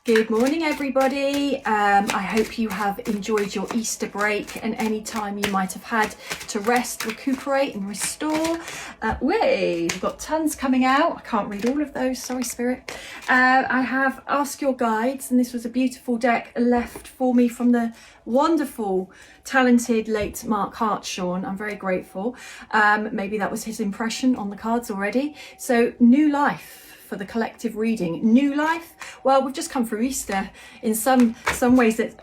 Good morning, everybody. I hope you have enjoyed your Easter break and any time you might have had to rest, recuperate and restore. We've got tons coming out. I can't read all of those, sorry Spirit. I have Ask Your Guides, and this was a beautiful deck left for me from the wonderful, talented late Mark Hartshorn. I'm very grateful. Maybe that was his impression on the cards already. So, New Life. For the collective reading. New life, well, we've just come through Easter. In some ways, it's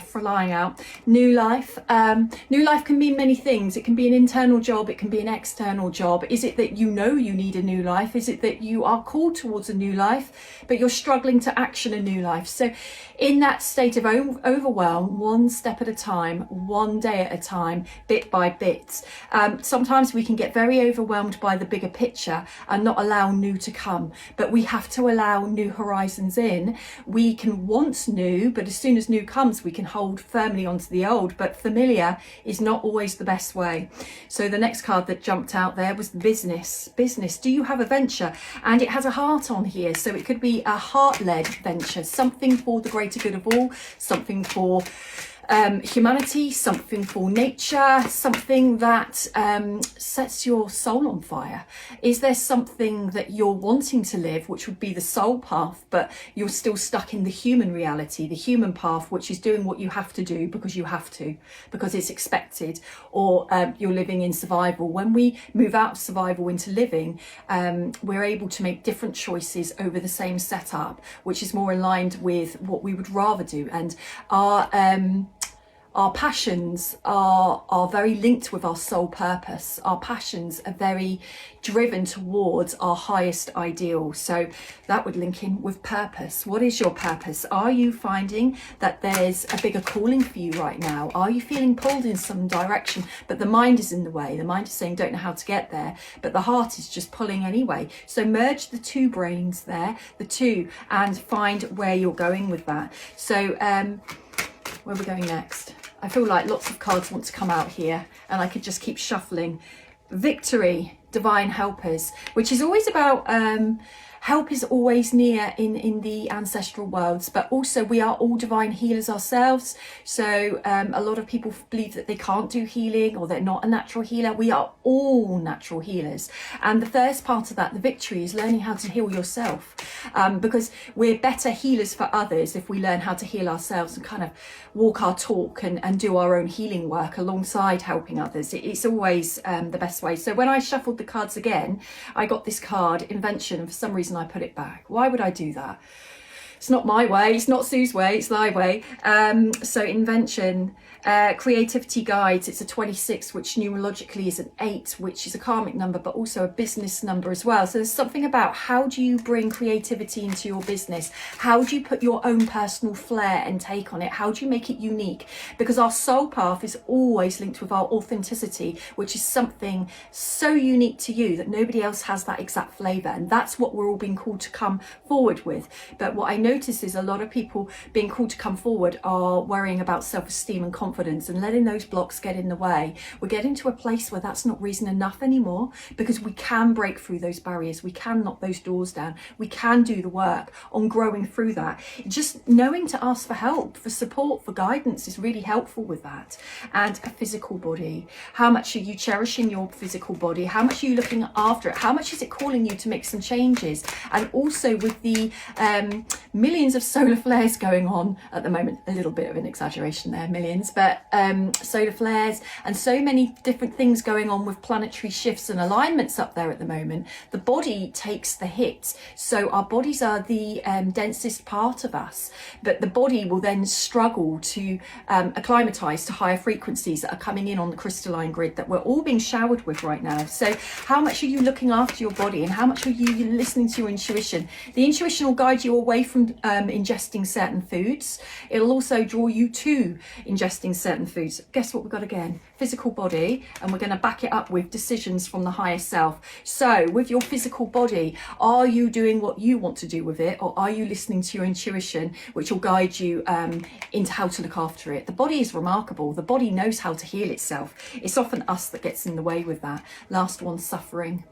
for lying out. New life can mean many things. It can be an internal job, it can be an external job. Is it that you know you need a new life? Is it that you are called towards a new life, but you're struggling to action a new life? So in that state of overwhelm, one step at a time, one day at a time, bit by bit, sometimes we can get very overwhelmed by the bigger picture and not allow new to come. But we have to allow new horizons in. We can want new, but as soon as new comes, we can hold firmly onto the old. But familiar is not always the best way. So the next card that jumped out there was business. Business. Do you have a venture? And it has a heart on here. So it could be a heart-led venture, something for the greater good of all, something for humanity, something for nature, something that sets your soul on fire. Is there something that you're wanting to live, which would be the soul path, but you're still stuck in the human reality, the human path, which is doing what you have to do because you have to, because it's expected, or you're living in survival? When we move out of survival into living, we're able to make different choices over the same setup, which is more aligned with what we would rather do. And our passions are very linked with our soul purpose. Our passions are very driven towards our highest ideal. So that would link in with purpose. What is your purpose? Are you finding that there's a bigger calling for you right now? Are you feeling pulled in some direction, but the mind is in the way? The mind is saying, don't know how to get there, but the heart is just pulling anyway. So merge the two brains there, the two, and find where you're going with that. So where are we going next? I feel like lots of cards want to come out here and I could just keep shuffling. Victory, divine helpers, which is always about help is always near in the ancestral worlds, but also we are all divine healers ourselves. So a lot of people believe that they can't do healing or they're not a natural healer. We are all natural healers. And the first part of that, the victory, is learning how to heal yourself, because we're better healers for others if we learn how to heal ourselves and kind of walk our talk and do our own healing work alongside helping others. It's always the best way. So when I shuffled the cards again, I got this card, Invention, and for some reason I put it back. Why would I do that? It's not my way, it's not Sue's way, it's thy way. So Invention, creativity guides, it's a 26, which numerologically is an 8, which is a karmic number, but also a business number as well. So there's something about how do you bring creativity into your business? How do you put your own personal flair and take on it? How do you make it unique? Because our soul path is always linked with our authenticity, which is something so unique to you that nobody else has that exact flavour. And that's what we're all being called to come forward with. But what I notice is a lot of people being called to come forward are worrying about self-esteem and confidence and letting those blocks get in the way. We're getting to a place where that's not reason enough anymore, because we can break through those barriers. We can knock those doors down. We can do the work on growing through that. Just knowing to ask for help, for support, for guidance is really helpful with that. And a physical body. How much are you cherishing your physical body? How much are you looking after it? How much is it calling you to make some changes? And also with the millions of solar flares going on at the moment, a little bit of an exaggeration there, millions, but solar flares and so many different things going on with planetary shifts and alignments up there at the moment, the body takes the hit. So our bodies are the densest part of us, but the body will then struggle to acclimatise to higher frequencies that are coming in on the crystalline grid that we're all being showered with right now. So how much are you looking after your body, and how much are you listening to your intuition? The intuition will guide you away from ingesting certain foods. It'll also draw you to ingesting certain foods. Guess what we've got again? Physical body, and we're going to back it up with decisions from the higher self. So with your physical body, are you doing what you want to do with it, or are you listening to your intuition, which will guide you into how to look after it? The body is remarkable. The body knows how to heal itself. It's often us that gets in the way with that. Last one, suffering.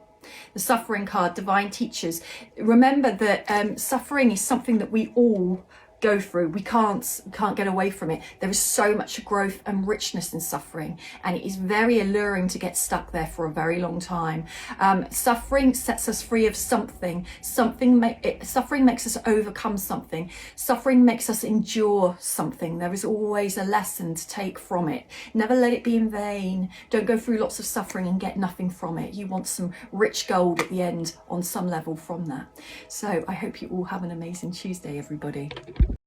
The suffering card, divine teachers. Remember that suffering is something that we all go through. We can't get away from it. There is so much growth and richness in suffering, and it is very alluring to get stuck there for a very long time. Suffering sets us free of something. Suffering makes us overcome something. Suffering makes us endure something. There is always a lesson to take from it. Never let it be in vain. Don't go through lots of suffering and get nothing from it. You want some rich gold at the end on some level from that. So I hope you all have an amazing Tuesday, everybody.